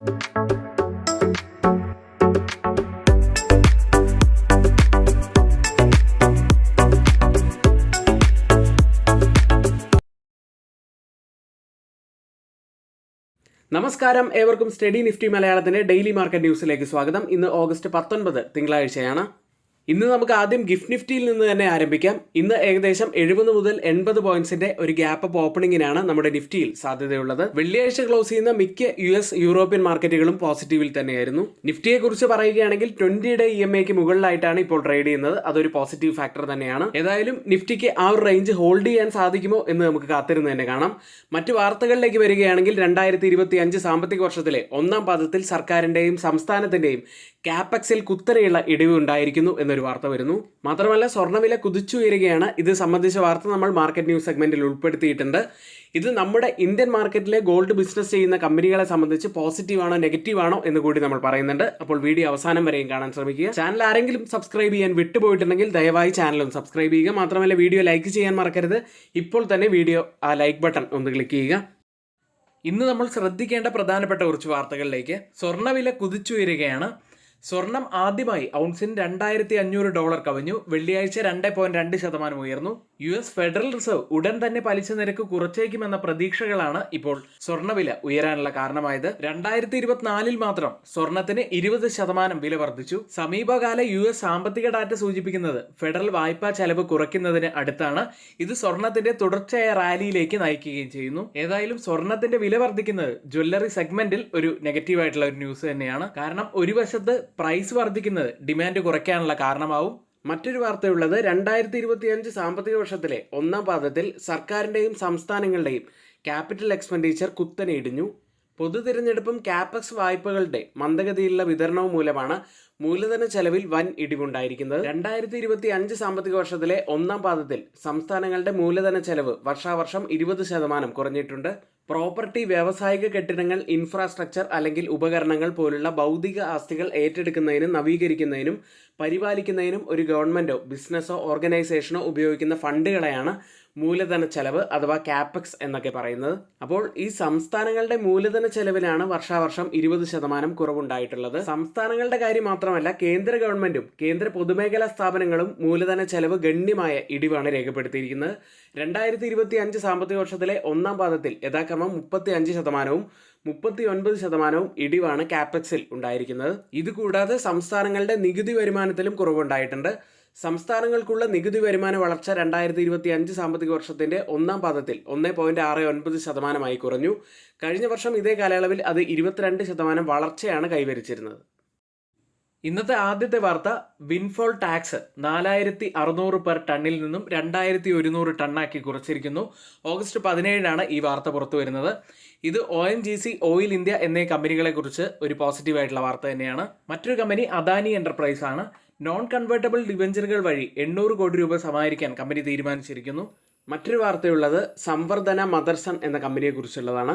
നമസ്കാരം, ഏവർക്കും study Nifty മലയാളത്തിന്റെ ഡെയിലി മാർക്കറ്റ് ന്യൂസിലേക്ക് സ്വാഗതം. ഇന്ന് ഓഗസ്റ്റ് 19 തിങ്കളാഴ്ചയാണ്. ഇന്ന് നമുക്ക് ആദ്യം ഗിഫ്റ്റ് നിഫ്റ്റിയിൽ നിന്ന് തന്നെ ആരംഭിക്കാം. ഇന്ന് ഏകദേശം 70 മുതൽ 80 പോയിന്റ്സിന്റെ ഒരു ഗ്യാപ്പ് അപ്പ് ഓപ്പണിംഗിനാണ് നമ്മുടെ നിഫ്റ്റിയിൽ സാധ്യതയുള്ളത്. വെള്ളിയാഴ്ച ക്ലോസ് ചെയ്യുന്ന മിക്ക US, യൂറോപ്യൻ മാർക്കറ്റുകളും പോസിറ്റീവിൽ തന്നെയായിരുന്നു. നിഫ്റ്റിയെ കുറിച്ച് പറയുകയാണെങ്കിൽ 20 ഡേ EMAക്ക് മുകളിലായിട്ടാണ് ഇപ്പോൾ ട്രേഡ് ചെയ്യുന്നത്. അതൊരു പോസിറ്റീവ് ഫാക്ടർ തന്നെയാണ്. ഏതായാലും നിഫ്റ്റിക്ക് ആ ഒരു റേഞ്ച് ഹോൾഡ് ചെയ്യാൻ സാധിക്കുമോ എന്ന് നമുക്ക് കാത്തിരുന്ന് തന്നെ കാണാം. മറ്റു വാർത്തകളിലേക്ക് വരികയാണെങ്കിൽ 2025 സാമ്പത്തിക വർഷത്തിലെ ഒന്നാം പാദത്തിൽ സർക്കാരിന്റെയും സംസ്ഥാനത്തിന്റെയും ക്യാപെക്സിൽ കുത്തനെയുള്ള ഇടിവ് ഉണ്ടായിരിക്കുന്നു എന്നൊരു വാർത്ത വരുന്നു. മാത്രമല്ല, സ്വർണ്ണവില കുതിച്ചുയരുകയാണ്. ഇത് സംബന്ധിച്ച വാർത്ത നമ്മൾ മാർക്കറ്റ് ന്യൂസ് സെഗ്മെന്റിൽ ഉൾപ്പെടുത്തിയിട്ടുണ്ട്. ഇത് നമ്മുടെ ഇന്ത്യൻ മാർക്കറ്റിലെ ഗോൾഡ് ബിസിനസ് ചെയ്യുന്ന കമ്പനികളെ സംബന്ധിച്ച് പോസിറ്റീവ് ആണോ നെഗറ്റീവ് ആണോ എന്ന് കൂടി നമ്മൾ പറയുന്നുണ്ട്. അപ്പോൾ വീഡിയോ അവസാനം വരെയും കാണാൻ ശ്രമിക്കുക. ചാനൽ ആരെങ്കിലും സബ്സ്ക്രൈബ് ചെയ്യാൻ വിട്ടുപോയിട്ടുണ്ടെങ്കിൽ ദയവായി ചാനലും സബ്സ്ക്രൈബ് ചെയ്യുക. മാത്രമല്ല, വീഡിയോ ലൈക്ക് ചെയ്യാൻ മറക്കരുത്. ഇപ്പോൾ തന്നെ വീഡിയോ ആ ലൈക്ക് ബട്ടൺ ഒന്ന് ക്ലിക്ക് ചെയ്യുക. ഇന്ന് നമ്മൾ ശ്രദ്ധിക്കേണ്ട പ്രധാനപ്പെട്ട കുറച്ച് വാർത്തകളിലേക്ക്. സ്വർണ്ണവില കുതിച്ചുയരുകയാണ്. സ്വർണം ആദ്യമായി ഔൺസിന് $2,500 കവിഞ്ഞു. വെള്ളിയാഴ്ച 2.2% ഉയർന്നു. US ഫെഡറൽ റിസർവ് ഉടൻ തന്നെ പലിശ നിരക്ക് കുറച്ചേക്കുമെന്ന പ്രതീക്ഷകളാണ് ഇപ്പോൾ സ്വർണ്ണവില ഉയരാനുള്ള കാരണമായത്. 2024 മാത്രം സ്വർണത്തിന് 20% വില വർദ്ധിച്ചു. സമീപകാല US സാമ്പത്തിക ഡാറ്റ സൂചിപ്പിക്കുന്നത് ഫെഡറൽ വായ്പാ ചെലവ് കുറയ്ക്കുന്നതിന് അടുത്താണ്. ഇത് സ്വർണത്തിന്റെ തുടർച്ചയായ റാലിയിലേക്ക് നയിക്കുകയും ചെയ്യുന്നു. ഏതായാലും സ്വർണത്തിന്റെ വില വർദ്ധിക്കുന്നത് ജ്വല്ലറി സെഗ്മെന്റിൽ ഒരു നെഗറ്റീവായിട്ടുള്ള ഒരു ന്യൂസ് തന്നെയാണ്. കാരണം ഒരു വശത്ത് പ്രൈസ് വർദ്ധിക്കുന്നത് ഡിമാൻഡ് കുറയ്ക്കാനുള്ള കാരണമാവും. മറ്റൊരു വാർത്തയുള്ളത് 2025 സാമ്പത്തിക വർഷത്തിലെ ഒന്നാം പാദത്തിൽ സർക്കാരിന്റെയും സംസ്ഥാനങ്ങളുടെയും ക്യാപിറ്റൽ എക്സ്പെൻഡിച്ചർ കുത്തനെ ഇടിഞ്ഞു. പൊതു തിരഞ്ഞെടുപ്പും ക്യാപെക്സ് വായ്പകളുടെ മന്ദഗതിയിലുള്ള വിതരണവും മൂലമാണ് മൂലധന ചെലവിൽ വൻ ഇടിവുണ്ടായിരിക്കുന്നത്. 2025 സാമ്പത്തിക വർഷത്തിലെ ഒന്നാം പാദത്തിൽ സംസ്ഥാനങ്ങളുടെ മൂലധന ചെലവ് വർഷാവർഷം 20% കുറഞ്ഞിട്ടുണ്ട്. പ്രോപ്പർട്ടി, വ്യാവസായിക കെട്ടിടങ്ങൾ, ഇൻഫ്രാസ്ട്രക്ചർ അല്ലെങ്കിൽ ഉപകരണങ്ങൾ പോലുള്ള ഭൗതിക ആസ്തികൾ ഏറ്റെടുക്കുന്നതിനും നവീകരിക്കുന്നതിനും പരിപാലിക്കുന്നതിനും ഒരു ഗവൺമെന്റോ ബിസിനസ്സോ ഓർഗനൈസേഷനോ ഉപയോഗിക്കുന്ന ഫണ്ടുകളെയാണ് മൂലധന ചെലവ് അഥവാ ക്യാപെക്സ് എന്നൊക്കെ പറയുന്നത്. അപ്പോൾ ഈ സംസ്ഥാനങ്ങളുടെ മൂലധന ചെലവിലാണ് വർഷാവർഷം 20% കുറവുണ്ടായിട്ടുള്ളത്. സംസ്ഥാനങ്ങളുടെ കാര്യം മാത്രമല്ല, കേന്ദ്ര ഗവൺമെന്റും കേന്ദ്ര പൊതുമേഖലാ സ്ഥാപനങ്ങളും മൂലധന ചെലവ് ഗണ്യമായ ഇടിവാണ് രേഖപ്പെടുത്തിയിരിക്കുന്നത്. 2025 സാമ്പത്തിക വർഷത്തിലെ ഒന്നാം പാദത്തിൽ യഥാക്രമം 35%, 39% ഇടിവാണ് ക്യാപെക്സിൽ ഉണ്ടായിരിക്കുന്നത്. ഇതുകൂടാതെ സംസ്ഥാനങ്ങളുടെ നികുതി വരുമാനത്തിലും കുറവുണ്ടായിട്ടുണ്ട്. സംസ്ഥാനങ്ങൾക്കുള്ള നികുതി വരുമാന വളർച്ച 2025 സാമ്പത്തിക വർഷത്തിന്റെ ഒന്നാം പാദത്തിൽ 1.69% കുറഞ്ഞു. കഴിഞ്ഞ വർഷം ഇതേ കാലയളവിൽ അത് 22% വളർച്ചയാണ് കൈവരിച്ചിരുന്നത്. ഇന്നത്തെ ആദ്യത്തെ വാർത്ത, വിൻഫോൾ ടാക്സ് 4,600 പെർ ടണ്ണിൽ നിന്നും 2,100 ടണ്ണാക്കി കുറച്ചിരിക്കുന്നു. ഓഗസ്റ്റ് 17 ഈ വാർത്ത പുറത്തു വരുന്നത്. ഇത് ONGC, ഓയിൽ ഇന്ത്യ എന്നീ കമ്പനികളെ കുറിച്ച് ഒരു പോസിറ്റീവായിട്ടുള്ള വാർത്ത തന്നെയാണ്. മറ്റൊരു കമ്പനി അദാനി എന്റർപ്രൈസ് ആണ്. നോൺ കൺവേർട്ടബിൾ ഡിബഞ്ചറുകൾ വഴി 800 കോടി രൂപ സമാഹരിക്കാൻ കമ്പനി തീരുമാനിച്ചിരിക്കുന്നു. മറ്റൊരു വാർത്തയുള്ളത് സംവർധന മദർസൺ എന്ന കമ്പനിയെ കുറിച്ചുള്ളതാണ്.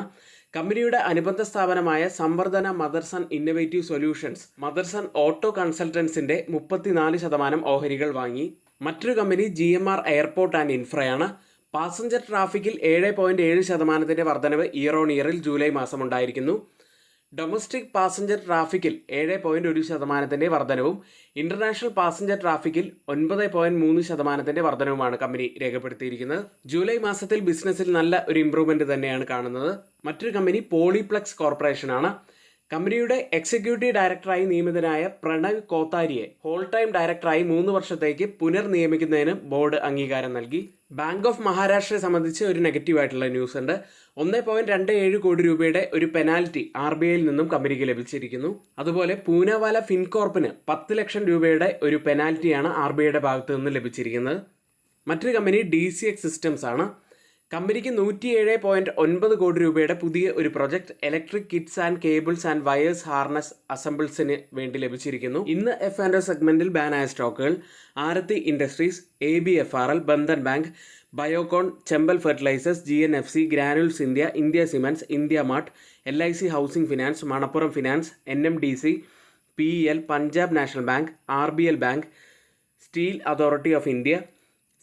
കമ്പനിയുടെ അനുബന്ധ സ്ഥാപനമായ Samvardhana Motherson innovative solutions Motherson auto കൺസൾട്ടൻസിന്റെ 34% ഓഹരികൾ വാങ്ങി. മറ്റൊരു കമ്പനി GMR എയർപോർട്ട് ആൻഡ് ഇൻഫ്രയാണ്. പാസഞ്ചർ ട്രാഫിക്കിൽ 7.7% വർധനവ് ഇയർ ഓൺ ഇയറിൽ ജൂലൈ മാസം ഉണ്ടായിരിക്കുന്നു. ഡൊമസ്റ്റിക് പാസഞ്ചർ ട്രാഫിക്കിൽ 7.1% വർധനവും ഇന്റർനാഷണൽ പാസഞ്ചർ ട്രാഫിക്കിൽ 9.3% വർധനവുമാണ് കമ്പനി രേഖപ്പെടുത്തിയിരിക്കുന്നത്. ജൂലൈ മാസത്തിൽ ബിസിനസ്സിൽ നല്ല ഒരു ഇംപ്രൂവ്മെന്റ് തന്നെയാണ് കാണുന്നത്. മറ്റൊരു കമ്പനി പോളിപ്ലക്സ് കോർപ്പറേഷൻ ആണ്. കമ്പനിയുടെ എക്സിക്യൂട്ടീവ് ഡയറക്ടറായി നിയമിതനായ പ്രണവ് കോത്താരിയെ ഹോൾ ടൈം ഡയറക്ടറായി 3 വർഷത്തേക്ക് പുനർനിയമിക്കുന്നതിന് ബോർഡ് അംഗീകാരം നൽകി. ബാങ്ക് ഓഫ് മഹാരാഷ്ട്രയെ സംബന്ധിച്ച് ഒരു നെഗറ്റീവായിട്ടുള്ള ന്യൂസ് ഉണ്ട്. 1.27 കോടി രൂപയുടെ ഒരു പെനാൽറ്റി RBIയിൽ നിന്നും കമ്പനിക്ക് ലഭിച്ചിരിക്കുന്നു. അതുപോലെ പൂനാവാല ഫിൻകോർപ്പിന് 10 ലക്ഷം രൂപയുടെ ഒരു പെനാൽറ്റിയാണ് RBIയുടെ ഭാഗത്തു നിന്ന് ലഭിച്ചിരിക്കുന്നത്. മറ്റൊരു കമ്പനി DCX സിസ്റ്റംസ് ആണ്. കമ്പനിക്ക് 107.9 കോടി രൂപയുടെ പുതിയ ഒരു project electric kits and cables and wires harness അസംബിൾസിന് വേണ്ടി ലഭിച്ചിരിക്കുന്നു. ഇന്ന് F&O സെഗ്മെന്റിൽ ബാനായ സ്റ്റോക്കുകൾ Aarti industries, ABFRL, Bandhan bank, Biocon, Chambal fertilisers, GNFC, granules India, India cements, India mart, LIC housing finance, Manappuram finance, NMDC, PEL, Punjab national bank, RBL bank, steel authority of India,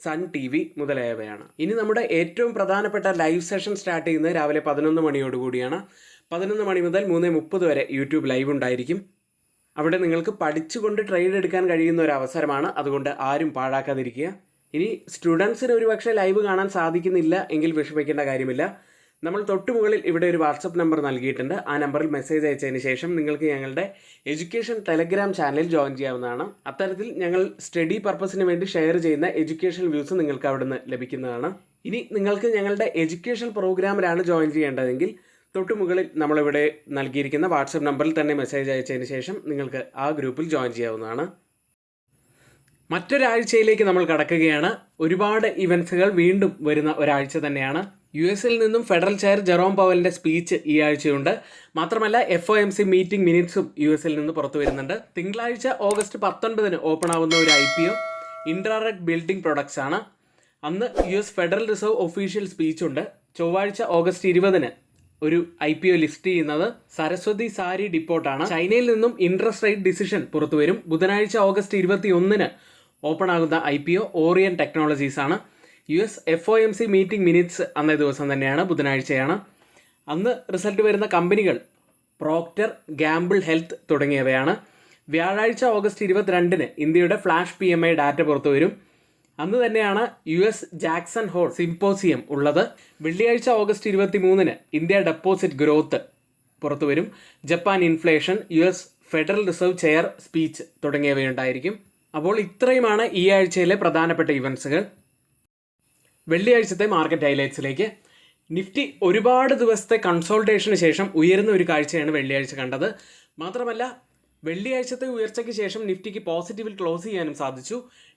sun TV മുതലായവയാണ്. ഇനി നമ്മുടെ ഏറ്റവും പ്രധാനപ്പെട്ട ലൈവ് സെഷൻ സ്റ്റാർട്ട് ചെയ്യുന്നത് രാവിലെ 11 മണിയോടുകൂടിയാണ്. 11 മണി മുതൽ 3:30 വരെ യൂട്യൂബ് ലൈവ് ഉണ്ടായിരിക്കും. അവിടെ നിങ്ങൾക്ക് പഠിച്ചുകൊണ്ട് ട്രേഡ് എടുക്കാൻ കഴിയുന്ന ഒരു അവസരമാണ്. അതുകൊണ്ട് ആരും പാഴാക്കാതിരിക്കുക. ഇനി സ്റ്റുഡൻസിന് ഒരുപക്ഷെ ലൈവ് കാണാൻ സാധിക്കുന്നില്ല എങ്കിൽ വിഷമിക്കേണ്ട കാര്യമില്ല. നമ്മൾ തൊട്ടുമുകളിൽ ഇവിടെ ഒരു വാട്സപ്പ് നമ്പർ നൽകിയിട്ടുണ്ട്. ആ നമ്പറിൽ മെസ്സേജ് അയച്ചതിന് ശേഷം നിങ്ങൾക്ക് ഞങ്ങളുടെ എഡ്യൂക്കേഷൻ ടെലഗ്രാം ചാനലിൽ ജോയിൻ ചെയ്യാവുന്നതാണ്. അത്തരത്തിൽ ഞങ്ങൾ സ്റ്റഡി പർപ്പസിന് വേണ്ടി ഷെയർ ചെയ്യുന്ന എഡ്യൂക്കേഷൻ വ്യൂസ് നിങ്ങൾക്ക് അവിടെ നിന്ന് ലഭിക്കുന്നതാണ്. ഇനി നിങ്ങൾക്ക് ഞങ്ങളുടെ എഡ്യൂക്കേഷൻ പ്രോഗ്രാമിലാണ് ജോയിൻ ചെയ്യേണ്ടതെങ്കിൽ തൊട്ടുമുകളിൽ നമ്മളിവിടെ നൽകിയിരിക്കുന്ന വാട്സപ്പ് നമ്പറിൽ തന്നെ മെസ്സേജ് അയച്ചതിന് ശേഷം നിങ്ങൾക്ക് ആ ഗ്രൂപ്പിൽ ജോയിൻ ചെയ്യാവുന്നതാണ്. മറ്റൊരാഴ്ചയിലേക്ക് നമ്മൾ കടക്കുകയാണ്. ഒരുപാട് ഇവൻറ്റ്സുകൾ വീണ്ടും വരുന്ന ഒരാഴ്ച തന്നെയാണ്. US നിന്നും ഫെഡറൽ ചെയർ ജെറോം പവലിൻ്റെ സ്പീച്ച് ഈ ആഴ്ചയുണ്ട്. മാത്രമല്ല FOMC മീറ്റിംഗ് മിനിറ്റ്സും US നിന്ന് പുറത്തു വരുന്നുണ്ട്. തിങ്കളാഴ്ച ഓഗസ്റ്റ് 19 ഓപ്പൺ ആവുന്ന ഒരു IPO ഇൻട്രാറെഡ് ബിൽഡിംഗ് പ്രൊഡക്ട്സ് ആണ്. അന്ന് US ഫെഡറൽ റിസർവ് ഒഫീഷ്യൽ സ്പീച്ചുണ്ട്. ചൊവ്വാഴ്ച ഓഗസ്റ്റ് 20 ഒരു IPO ലിസ്റ്റ് ചെയ്യുന്നത് സരസ്വതി സാരി ഡിപ്പോട്ടാണ്. ചൈനയിൽ നിന്നും ഇൻട്രസ്റ്റ് റേറ്റ് ഡിസിഷൻ പുറത്തു വരും. ബുധനാഴ്ച ഓഗസ്റ്റ് 21 ഓപ്പൺ ആകുന്ന IPO ഓറിയൻ ടെക്നോളജീസ് ആണ്. US FOMC മീറ്റിംഗ് മിനിറ്റ്സ് അന്നേ ദിവസം തന്നെയാണ്, ബുധനാഴ്ചയാണ്. അന്ന് റിസൾട്ട് വരുന്ന കമ്പനികൾ പ്രോക്ടർ, ഗാംബിൾ ഹെൽത്ത് തുടങ്ങിയവയാണ്. വ്യാഴാഴ്ച ഓഗസ്റ്റ് 22 ഇന്ത്യയുടെ ഫ്ലാഷ് PMI ഡാറ്റ പുറത്തു വരും. അന്ന് തന്നെയാണ് US ജാക്സൺ ഹോൾ സിംപോസിയം ഉള്ളത്. വെള്ളിയാഴ്ച ഓഗസ്റ്റ് 23 ഇന്ത്യ ഡെപ്പോസിറ്റ് ഗ്രോത്ത് പുറത്തു വരും. Japan inflation, US federal reserve chair speech തുടങ്ങിയവയുണ്ടായിരിക്കും. അപ്പോൾ ഇത്രയുമാണ് ഈ ആഴ്ചയിലെ പ്രധാനപ്പെട്ട ഇവൻറ്റ്സുകൾ. വെള്ളിയാഴ്ചത്തെ മാർക്കറ്റ് ഹൈലൈറ്റ്സിലേക്ക്. നിഫ്റ്റി ഒരുപാട് ദിവസത്തെ കൺസോൾട്ടേഷന് ശേഷം ഉയരുന്ന ഒരു കാഴ്ചയാണ് വെള്ളിയാഴ്ച കണ്ടത്. മാത്രമല്ല വെള്ളിയാഴ്ചത്തെ ഉയർച്ചയ്ക്ക് ശേഷം നിഫ്റ്റിക്ക് പോസിറ്റീവിൽ ക്ലോസ് ചെയ്യാനും സാധിച്ചു.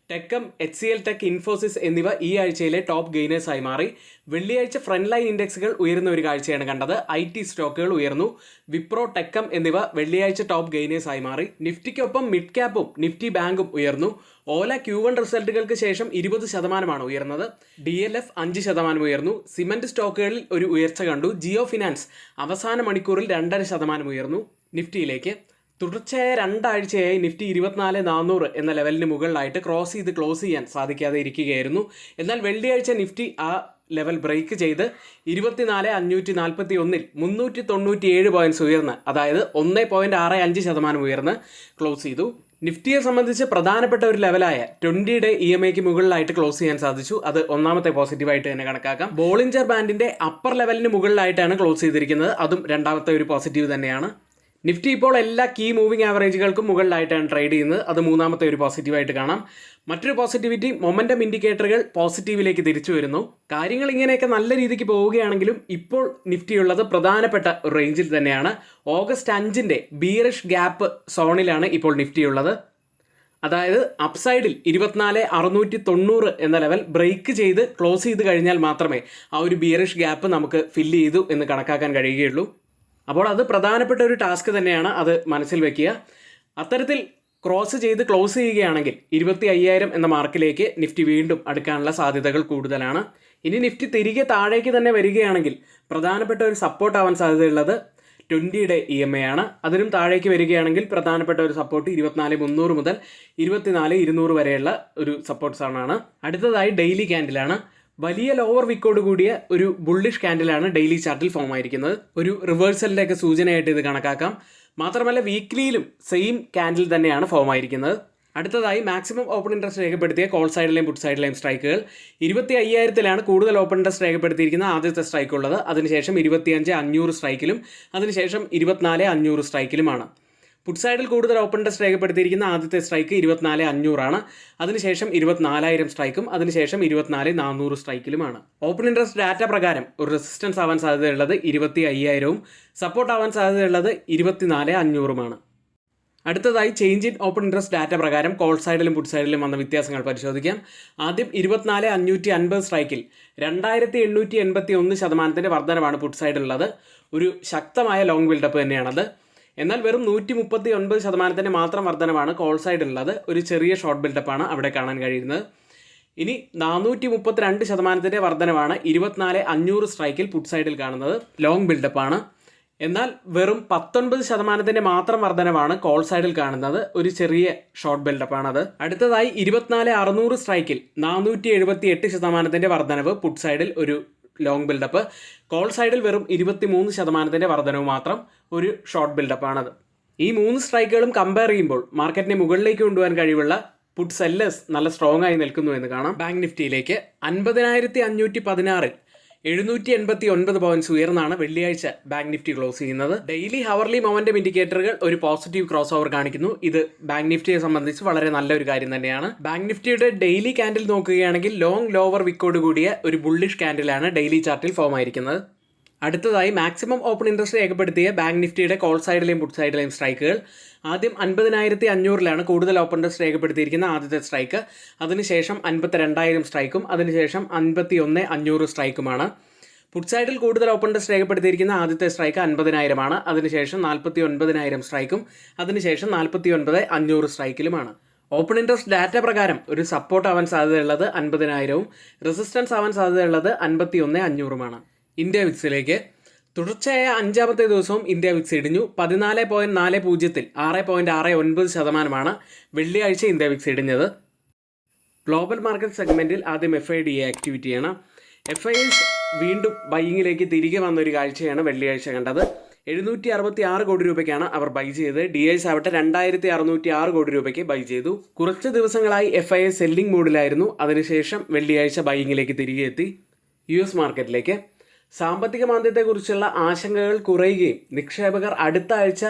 ടെക്കം, HCL ടെക്, ഇൻഫോസിസ് എന്നിവ ഈ ആഴ്ചയിലെ ടോപ്പ് ഗെയിനേഴ്സായി മാറി. വെള്ളിയാഴ്ച ഫ്രണ്ട് ലൈൻ ഇൻഡെക്സുകൾ ഉയരുന്ന ഒരു കാഴ്ചയാണ് കണ്ടത്. IT സ്റ്റോക്കുകൾ ഉയർന്നു. വിപ്രോ, ടെക്കം എന്നിവ വെള്ളിയാഴ്ച ടോപ്പ് ഗെയിനേഴ്സായി മാറി. നിഫ്റ്റിക്കൊപ്പം മിഡ് ക്യാപ്പും നിഫ്റ്റി ബാങ്കും ഉയർന്നു. ഓല Q1 റിസൾട്ടുകൾക്ക് ശേഷം 20% ഉയർന്നത്. DLF 5% ഉയർന്നു. സിമന്റ് സ്റ്റോക്കുകളിൽ ഒരു ഉയർച്ച കണ്ടു. ജിയോ ഫിനാൻസ് അവസാന മണിക്കൂറിൽ 2.5% ഉയർന്നു. നിഫ്റ്റിയിലേക്ക് തുടർച്ചയായ 2 ആഴ്ചയായി നിഫ്റ്റി 24,400 എന്ന ലെവലിന് മുകളിലായിട്ട് ക്രോസ് ചെയ്ത് ക്ലോസ് ചെയ്യാൻ സാധിക്കാതെ ഇരിക്കുകയായിരുന്നു. എന്നാൽ വെള്ളിയാഴ്ച നിഫ്റ്റി ആ ലെവൽ ബ്രേക്ക് ചെയ്ത് 24,541 397 പോയിന്റ്സ് ഉയർന്ന്, അതായത് 1.65% ഉയർന്ന് ക്ലോസ് ചെയ്തു. നിഫ്റ്റിയെ സംബന്ധിച്ച് പ്രധാനപ്പെട്ട ഒരു ലെവലായ 20-ഡേ EMIക്ക് മുകളിലായിട്ട് ക്ലോസ് ചെയ്യാൻ സാധിച്ചു. അത് ഒന്നാമത്തെ പോസിറ്റീവായിട്ട് തന്നെ കണക്കാക്കാം. ബോളിഞ്ചർ ബാൻഡിന്റെ അപ്പർ ലെവലിന് മുകളിലായിട്ടാണ് ക്ലോസ് ചെയ്തിരിക്കുന്നത്. അതും രണ്ടാമത്തെ ഒരു പോസിറ്റീവ് തന്നെയാണ്. നിഫ്റ്റി ഇപ്പോൾ എല്ലാ കീ മൂവിംഗ് ആവറേജുകൾക്കും മുകളിലായിട്ടാണ് ട്രേഡ് ചെയ്യുന്നത്. അത് മൂന്നാമത്തെ ഒരു പോസിറ്റീവായിട്ട് കാണാം. മറ്റൊരു പോസിറ്റിവിറ്റി, മൊമെന്റം ഇൻഡിക്കേറ്ററുകൾ പോസിറ്റീവിലേക്ക് തിരിച്ചു വരുന്നു. കാര്യങ്ങൾ ഇങ്ങനെയൊക്കെ നല്ല രീതിക്ക് പോവുകയാണെങ്കിലും ഇപ്പോൾ നിഫ്റ്റി ഉള്ളത് പ്രധാനപ്പെട്ട ഒരു റേഞ്ചിൽ തന്നെയാണ്. ഓഗസ്റ്റ് 5 ബീറിഷ് ഗ്യാപ്പ് സോണിലാണ് ഇപ്പോൾ നിഫ്റ്റി ഉള്ളത്. അതായത് അപ്സൈഡിൽ 24,690 എന്ന ലെവൽ ബ്രേക്ക് ചെയ്ത് ക്ലോസ് ചെയ്ത് കഴിഞ്ഞാൽ മാത്രമേ ആ ഒരു ബീറിഷ് ഗ്യാപ്പ് നമുക്ക് ഫില്ല് ചെയ്തു എന്ന് കണക്കാക്കാൻ കഴിയുകയുള്ളൂ. അപ്പോൾ അത് പ്രധാനപ്പെട്ട ഒരു ടാസ്ക് തന്നെയാണ്, അത് മനസ്സിൽ വെക്കുക. അത്തരത്തിൽ ക്രോസ് ചെയ്ത് ക്ലോസ് ചെയ്യുകയാണെങ്കിൽ 25,000 എന്ന മാർക്കിലേക്ക് നിഫ്റ്റി വീണ്ടും അടുക്കാനുള്ള സാധ്യതകൾ കൂടുതലാണ്. ഇനി നിഫ്റ്റി തിരികെ താഴേക്ക് തന്നെ വരികയാണെങ്കിൽ പ്രധാനപ്പെട്ട ഒരു സപ്പോർട്ട് ആവാൻ സാധ്യതയുള്ളത് 20-ഡേ EMI ആണ്. അതിനും താഴേക്ക് വരികയാണെങ്കിൽ പ്രധാനപ്പെട്ട ഒരു സപ്പോർട്ട് 24,300 മുതൽ 24,200 വരെയുള്ള ഒരു സപ്പോർട്ട് സോണാണ്. അടുത്തതായി ഡെയിലി ക്യാൻഡിലാണ്. വലിയ ലോവർ വിക്കോട് കൂടിയ ഒരു ബുള്ളിഷ് ക്യാൻഡിലാണ് ഡെയിലി ചാർട്ടിൽ ഫോം ആയിരിക്കുന്നത്. ഒരു റിവേഴ്സലിൻ്റെ ഒക്കെ സൂചനയായിട്ട് ഇത് കണക്കാക്കാം. മാത്രമല്ല വീക്ക്ലിയിലും സെയിം ക്യാൻഡിൽ തന്നെയാണ് ഫോം ആയിരിക്കുന്നത്. അടുത്തതായി മാക്സിമം ഓപ്പൺ ഇൻട്രസ്റ്റ് രേഖപ്പെടുത്തിയ കോൾ സൈഡിലെയും പുട്ട് സൈഡിലെയും സ്ട്രൈക്കുകൾ. 25,000-ലാണ് കൂടുതൽ ഓപ്പൺ ഇൻട്രസ്റ്റ് രേഖപ്പെടുത്തിയിരിക്കുന്ന ആദ്യത്തെ സ്ട്രൈക്ക് ഉള്ളത്. അതിനുശേഷം 25,500 സ്ട്രൈക്കിലും അതിനുശേഷം 24,500 സ്ട്രൈക്കിലുമാണ്. പുട്ട് സൈഡിൽ കൂടുതൽ ഓപ്പൺ ഇൻട്രസ്റ്റ് രേഖപ്പെടുത്തിയിരിക്കുന്ന ആദ്യത്തെ സ്ട്രൈക്ക് 24,500 ആണ്. അതിനുശേഷം 24,000 സ്ട്രൈക്കും അതിനുശേഷം 24,400 സ്ട്രൈക്കിലുമാണ്. ഓപ്പൺ ഇൻട്രസ്റ്റ് ഡാറ്റ പ്രകാരം ഒരു റെസിസ്റ്റൻസ് ആവാൻ സാധ്യതയുള്ളത് 25,000-ഉം സപ്പോർട്ട് ആവാൻ സാധ്യതയുള്ളത് 24,500-ഉമാണ്. അടുത്തതായി change in open interest data പ്രകാരം കോൾ സൈഡിലും പുട്ട് സൈഡിലും വന്ന വ്യത്യാസങ്ങൾ പരിശോധിക്കാം. ആദ്യം 24,550 സ്ട്രൈക്കിൽ 2,881% വർധനമാണ് പുട്ട് സൈഡിലുള്ളത്. ഒരു ശക്തമായ ലോങ് ബിൽഡപ്പ് തന്നെയാണത്. എന്നാൽ വെറും 139% മാത്രം വർധനമാണ് കോൾ സൈഡിലുള്ളത്. ഒരു ചെറിയ ഷോർട്ട് ബിൽഡപ്പാണ് അവിടെ കാണാൻ കഴിയുന്നത്. ഇനി 432% വർധനവാണ് 24,500 സ്ട്രൈക്കിൽ പുട്ട് സൈഡിൽ കാണുന്നത്. ലോങ് ബിൽഡപ്പാണ്. എന്നാൽ വെറും 19% മാത്രം വർധനവാണ് കോൾ സൈഡിൽ കാണുന്നത്. ഒരു ചെറിയ ഷോർട്ട് ബിൽഡപ്പാണത്. അടുത്തതായി 24,600 സ്ട്രൈക്കിൽ 478% വർധനവ് പുട്ട് സൈഡിൽ ഒരു ലോങ് ബിൽഡപ്പ്. കോൾ സൈഡിൽ വെറും 23% വർധനവ് മാത്രം, ഒരു ഷോർട്ട് ബിൽഡപ്പാണത്. ഈ 3 സ്ട്രൈക്കുകളും കമ്പയർ ചെയ്യുമ്പോൾ മാർക്കറ്റിനെ മുകളിലേക്ക് കൊണ്ടുപോകാൻ കഴിവുള്ള പുട്ട് സെല്ലേഴ്സ് നല്ല സ്ട്രോങ് ആയി നിൽക്കുന്നു എന്ന് കാണാം. ബാങ്ക് നിഫ്റ്റിയിലേക്ക് 50,516 789 പോയിന്റ്സ് ഉയർന്നാണ് വെള്ളിയാഴ്ച ബാങ്ക് നിഫ്റ്റി ക്ലോസ് ചെയ്യുന്നത്. ഡെയിലി ഹവർലി മൊമെന്റം ഇൻഡിക്കേറ്ററുകൾ ഒരു പോസിറ്റീവ് ക്രോസ് ഓവർ കാണിക്കുന്നു. ഇത് ബാങ്ക് നിഫ്റ്റിയെ സംബന്ധിച്ച് വളരെ നല്ലൊരു കാര്യം തന്നെയാണ്. ബാങ്ക് നിഫ്റ്റിയുടെ ഡെയിലി കാൻഡിൽ നോക്കുകയാണെങ്കിൽ ലോങ് ലോവർ വിക്കോട് കൂടിയ ഒരു ബുള്ളിഷ് കാൻഡിലാണ് ഡെയിലി ചാർട്ടിൽ ഫോം ആയിരിക്കുന്നത്. അടുത്തതായി മാക്സിമം ഓപ്പൺ ഇൻട്രസ്റ്റ് രേഖപ്പെടുത്തിയ ബാങ്ക് നിഫ്റ്റിയുടെ കോൾ സൈഡിലെയും പുട്ട് സൈഡിലെയും സ്ട്രൈക്കുകൾ. ആദ്യം 50,500 കൂടുതൽ ഓപ്പൺ ഇൻട്രസ്റ്റ് രേഖപ്പെടുത്തിയിരിക്കുന്ന ആദ്യത്തെ സ്ട്രൈക്ക്. അതിനുശേഷം 52,000 സ്ട്രൈക്കും അതിനുശേഷം 51,500 സ്ട്രൈക്കുമാണ്. പുട്ട് സൈഡിൽ കൂടുതൽ ഓപ്പൺ ഇൻട്രസ്റ്റ് രേഖപ്പെടുത്തിയിരിക്കുന്ന ആദ്യത്തെ സ്ട്രൈക്ക് 50,000 ആണ്. അതിനുശേഷം 49,000 സ്ട്രൈക്കും അതിനുശേഷം 49,500 സ്ട്രൈക്കിലുമാണ്. ഓപ്പൺ ഇൻട്രസ്റ്റ് ഡാറ്റ പ്രകാരം ഒരു സപ്പോർട്ട് ആവാൻ സാധ്യതയുള്ളത് 50,000-ഉം റെസിസ്റ്റൻസ് ആവാൻ സാധ്യതയുള്ളത് 51,500-ഉമാണ്. ഇന്ത്യ വിക്സിലേക്ക് തുടർച്ചയായ 5ാമത്തെ ദിവസവും ഇന്ത്യ വിക്സ് ഇടിഞ്ഞു. 14.40-ൽ 6.69% വെള്ളിയാഴ്ച ഇന്ത്യ വിക്സ് ഇടിഞ്ഞത്. ഗ്ലോബൽ മാർക്കറ്റ് സെഗ്മെന്റിൽ ആദ്യം FIDA ആക്ടിവിറ്റിയാണ്. FIs വീണ്ടും ബൈയിങ്ങിലേക്ക് തിരികെ വന്നൊരു കാഴ്ചയാണ് വെള്ളിയാഴ്ച കണ്ടത്. 766 കോടി രൂപയ്ക്കാണ് അവർ ബൈ ചെയ്തത്. DIs ആവട്ടെ 2,606 കോടി രൂപയ്ക്ക് ബൈ ചെയ്തു. കുറച്ച് ദിവസങ്ങളായി FIs സെല്ലിംഗ് മൂഡിലായിരുന്നു. അതിനുശേഷം വെള്ളിയാഴ്ച ബൈയിങ്ങിലേക്ക് തിരികെ എത്തി. US മാർക്കറ്റിലേക്ക് സാമ്പത്തിക മാന്ദ്യത്തെക്കുറിച്ചുള്ള ആശങ്കകൾ കുറയുകയും നിക്ഷേപകർ അടുത്ത ആഴ്ച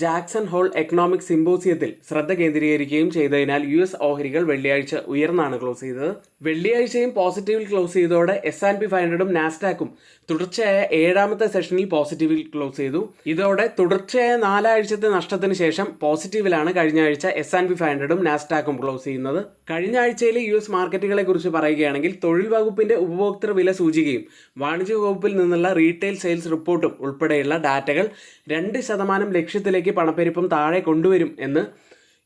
ജാക്സൺ ഹോൾ എക്കണോമിക് സിമ്പോസിയത്തിൽ ശ്രദ്ധ കേന്ദ്രീകരിക്കുകയും ചെയ്തതിനാൽ US ഓഹരികൾ വെള്ളിയാഴ്ച ഉയർന്നാണ് ക്ലോസ് ചെയ്തത്. വെള്ളിയാഴ്ചയും പോസിറ്റീവിൽ ക്ലോസ് ചെയ്തതോടെ S&P 500-ഉം നാസ്ഡാക്കും തുടർച്ചയായ 7ാമത്തെ സെഷനിൽ പോസിറ്റീവിൽ ക്ലോസ് ചെയ്തു. ഇതോടെ തുടർച്ചയായ 4 ആഴ്ചത്തെ നഷ്ടത്തിന് ശേഷം പോസിറ്റീവിലാണ് കഴിഞ്ഞ ആഴ്ച S&P 500-ഉം നാസ്ഡാക്കും ക്ലോസ് ചെയ്യുന്നത്. കഴിഞ്ഞ ആഴ്ചയിലെ US മാർക്കറ്റുകളെ കുറിച്ച് പറയുകയാണെങ്കിൽ തൊഴിൽ വകുപ്പിന്റെ ഉപഭോക്തൃ വില സൂചികയും വാണിജ്യ വകുപ്പിൽ നിന്നുള്ള റീറ്റെയിൽ സെയിൽസ് റിപ്പോർട്ടും ഉൾപ്പെടെയുള്ള ഡാറ്റകൾ 2% ലക്ഷ്യത്തിലേക്ക് പണപ്പെരുപ്പം താഴെ കൊണ്ടുവരും എന്ന്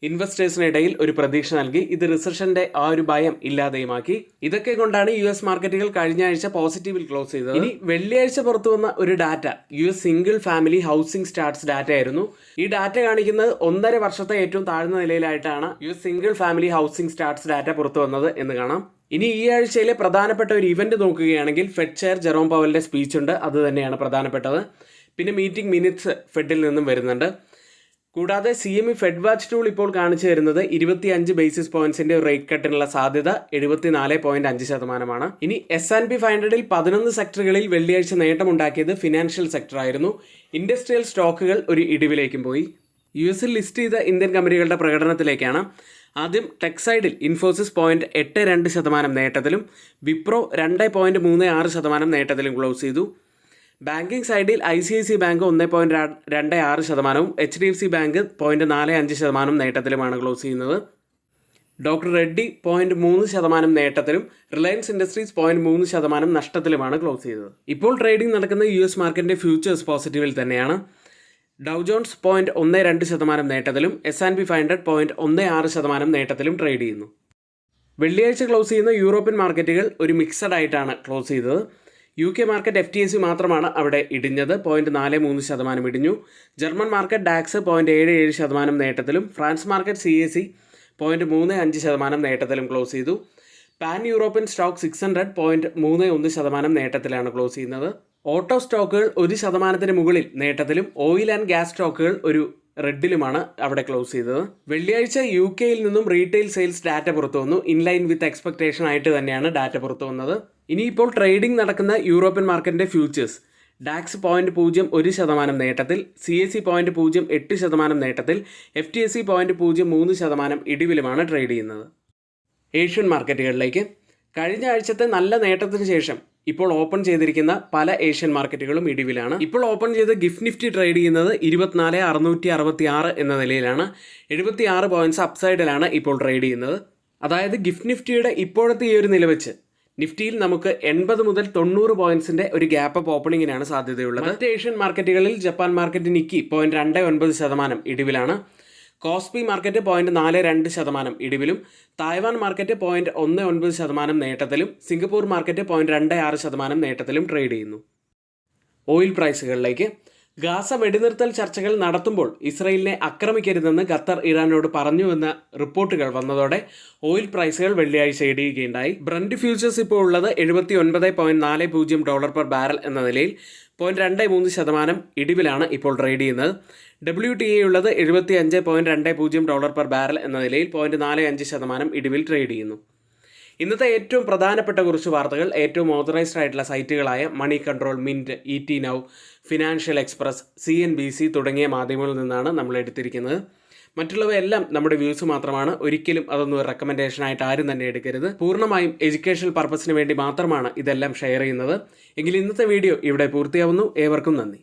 ഇൻവെസ്റ്റേഴ്സിനിടയിൽ ഒരു പ്രതീക്ഷ നൽകി. ഇത് റിസഷന്റെ ആ ഒരു ഭയം ഇല്ലാതെയുമാക്കി. ഇതൊക്കെ കൊണ്ടാണ് US മാർക്കറ്റുകൾ കഴിഞ്ഞ ആഴ്ച പോസിറ്റീവിൽ ക്ലോസ് ചെയ്തത്. ഇനി വെള്ളിയാഴ്ച പുറത്തു വന്ന ഒരു data US single family housing starts data ആയിരുന്നു. ഈ ഡാറ്റ കാണിക്കുന്നത് 1.5 വർഷത്തെ ഏറ്റവും താഴ്ന്ന നിലയിലായിട്ടാണ് US single family housing starts data പുറത്തു വന്നത് എന്ന് കാണാം. ഇനി ഈ ആഴ്ചയിലെ പ്രധാനപ്പെട്ട ഒരു ഇവന്റ് നോക്കുകയാണെങ്കിൽ ഫെഡ് ചെയർ ജെറോം പവലിന്റെ സ്പീച്ച് ഉണ്ട്. അത് തന്നെയാണ് പ്രധാനപ്പെട്ടത്. പിന്നെ മീറ്റിംഗ് മിനിറ്റ്സ് ഫെഡിൽ നിന്നും വരുന്നുണ്ട്. കൂടാതെ CME ഫെഡ് വാച്ച് ടൂൾ ഇപ്പോൾ കാണിച്ചു തരുന്നത് 25 ബേസിസ് പോയിന്റ്സിന്റെ റേറ്റ് കട്ടിനുള്ള സാധ്യത 74.5%. ഇനി S&P 500-ൽ 11 സെക്ടറുകളിൽ വെള്ളിയാഴ്ച നേട്ടമുണ്ടാക്കിയത് ഫിനാൻഷ്യൽ സെക്ടർ ആയിരുന്നു. ഇൻഡസ്ട്രിയൽ സ്റ്റോക്കുകൾ ഒരു ഇടിവിലേക്കും പോയി. US-ൽ ലിസ്റ്റ് ചെയ്ത ഇന്ത്യൻ കമ്പനികളുടെ പ്രകടനത്തിലേക്കാണ്. ആദ്യം ടെക് സൈഡിൽ ഇൻഫോസിസ് 0.82% നേട്ടത്തിലും വിപ്രോ 2.36% നേട്ടത്തിലും ക്ലോസ് ചെയ്തു. ബാങ്കിങ് സൈഡിൽ ICICI ബാങ്ക് 1.26%, HDFC ബാങ്ക് 0.45% നേട്ടത്തിലുമാണ് ക്ലോസ് ചെയ്യുന്നത്. ഡോക്ടർ റെഡ്ഡി 0.3% നേട്ടത്തിലും റിലയൻസ് ഇൻഡസ്ട്രീസ് 0.3% നഷ്ടത്തിലുമാണ് ക്ലോസ് ചെയ്തത്. ഇപ്പോൾ ട്രേഡിംഗ് നടക്കുന്ന US മാർക്കറ്റിന്റെ ഫ്യൂച്ചേഴ്സ് പോസിറ്റീവിൽ തന്നെയാണ്. ഡൗ ജോൺസ് 0.12% നേട്ടത്തിലും S&P 500 0.16% നേട്ടത്തിലും ട്രേഡ് ചെയ്യുന്നു. വെള്ളിയാഴ്ച ക്ലോസ് ചെയ്യുന്ന യൂറോപ്യൻ മാർക്കറ്റുകൾ ഒരു മിക്സഡ് ആയിട്ടാണ് ക്ലോസ് ചെയ്തത്. UK മാർക്കറ്റ് FTSE മാത്രമാണ് അവിടെ ഇടിഞ്ഞത്, 0.43% ഇടിഞ്ഞു. ജർമ്മൻ മാർക്കറ്റ് ഡാക്സ് 0.77% നേട്ടത്തിലും ഫ്രാൻസ് മാർക്കറ്റ് CAC 0.35% നേട്ടത്തിലും ക്ലോസ് ചെയ്തു. പാൻ യൂറോപ്യൻ സ്റ്റോക്ക് 600 0.31% നേട്ടത്തിലാണ് ക്ലോസ് ചെയ്യുന്നത്. ഓട്ടോ സ്റ്റോക്കുകൾ 1% മുകളിൽ നേട്ടത്തിലും ഓയിൽ ആൻഡ് ഗ്യാസ് സ്റ്റോക്കുകൾ ഒരു റെഡിലുമാണ് അവിടെ ക്ലോസ് ചെയ്തത്. വെള്ളിയാഴ്ച UK-യിൽ നിന്നും റീറ്റെയിൽ സെയിൽസ് ഡാറ്റ പുറത്തു വന്നു. ഇൻലൈൻ വിത്ത് എക്സ്പെക്ടേഷൻ ആയിട്ട് തന്നെയാണ് ഡാറ്റ പുറത്തു വന്നത്. ഇനിയിപ്പോൾ ട്രേഡിംഗ് നടക്കുന്ന യൂറോപ്യൻ മാർക്കറ്റിന്റെ ഫ്യൂച്ചേഴ്സ്. ഡാക്സ് 0.01% നേട്ടത്തിൽ, CAC 0.08% നേട്ടത്തിൽ, FTSE 0.03% ഇടിവിലുമാണ് ട്രേഡ് ചെയ്യുന്നത്. ഏഷ്യൻ മാർക്കറ്റുകളിലേക്ക് കഴിഞ്ഞ ആഴ്ചത്തെ നല്ല നേട്ടത്തിന് ശേഷം ഇപ്പോൾ ഓപ്പൺ ചെയ്തിരിക്കുന്ന പല ഏഷ്യൻ മാർക്കറ്റുകളും ഇടിവിലാണ്. ഇപ്പോൾ ഓപ്പൺ ചെയ്ത് ഗിഫ്റ്റ് നിഫ്റ്റി ട്രേഡ് ചെയ്യുന്നത് 24,666 എന്ന നിലയിലാണ്. 76 പോയിന്റ്സ് അപ്സൈഡിലാണ് ഇപ്പോൾ ട്രേഡ് ചെയ്യുന്നത്. അതായത് ഗിഫ്റ്റ് നിഫ്റ്റിയുടെ ഇപ്പോഴത്തെ ഈ ഒരു നില വെച്ച് നിഫ്റ്റിയിൽ നമുക്ക് 80 മുതൽ 90 പോയിന്റ്സിന്റെ ഒരു ഗ്യാപ്പ് അപ്പ് ഓപ്പണിങ്ങിനാണ് സാധ്യതയുള്ളത്. മറ്റ് ഏഷ്യൻ മാർക്കറ്റുകളിൽ ജപ്പാൻ മാർക്കറ്റ് നിക്കി 0.29% ഇടിവിലാണ്. കോസ്പി മാർക്കറ്റ് 0.42% ഇടിവിലും, തായ്വാൻ മാർക്കറ്റ് 0.19% നേട്ടത്തിലും, സിംഗപ്പൂർ മാർക്കറ്റ് 0.26% നേട്ടത്തിലും ട്രേഡ് ചെയ്യുന്നു. ഓയിൽ പ്രൈസുകളിലേക്ക് ഗാസ വെടിനിർത്തൽ ചർച്ചകൾ നടത്തുമ്പോൾ ഇസ്രയേലിനെ ആക്രമിക്കരുതെന്ന് ഖത്തർ ഇറാനോട് പറഞ്ഞുവെന്ന റിപ്പോർട്ടുകൾ വന്നതോടെ ഓയിൽ പ്രൈസുകൾ വെള്ളിയാഴ്ച ഇടിയുകയുണ്ടായി. ബ്രന്റ് ഫ്യൂച്ചേഴ്സ് ഇപ്പോൾ ഉള്ളത് $79.40 പെർ ബാരൽ എന്ന നിലയിൽ 0.23% ഇടിവിലാണ് ഇപ്പോൾ ട്രേഡ് ചെയ്യുന്നത്. WTI ഉള്ളത് $75.20 പെർ ബാരൽ എന്ന നിലയിൽ 0.45% ഇടിവിൽ ട്രേഡ് ചെയ്യുന്നു. ഇന്നത്തെ ഏറ്റവും പ്രധാനപ്പെട്ട കുറച്ച് വാർത്തകൾ ഏറ്റവും ഓതറൈസ്ഡ് ആയിട്ടുള്ള സൈറ്റുകളായ money control, mint, ET Now, financial express, CNBC തുടങ്ങിയ മാധ്യമങ്ങളിൽ നിന്നാണ് നമ്മൾ എടുത്തിരിക്കുന്നത്. മറ്റുള്ളവയെല്ലാം നമ്മുടെ വ്യൂസ് മാത്രമാണ്. ഒരിക്കലും അതൊന്നും ഒരു റെക്കമെൻഡേഷനായിട്ട് ആരും തന്നെ എടുക്കരുത്. പൂർണ്ണമായും എഡ്യൂക്കേഷണൽ പർപ്പസിന് വേണ്ടി മാത്രമാണ് ഇതെല്ലാം ഷെയർ ചെയ്യുന്നത്. എങ്കിൽ ഇന്നത്തെ വീഡിയോ ഇവിടെ പൂർത്തിയാവുന്നു. ഏവർക്കും നന്ദി.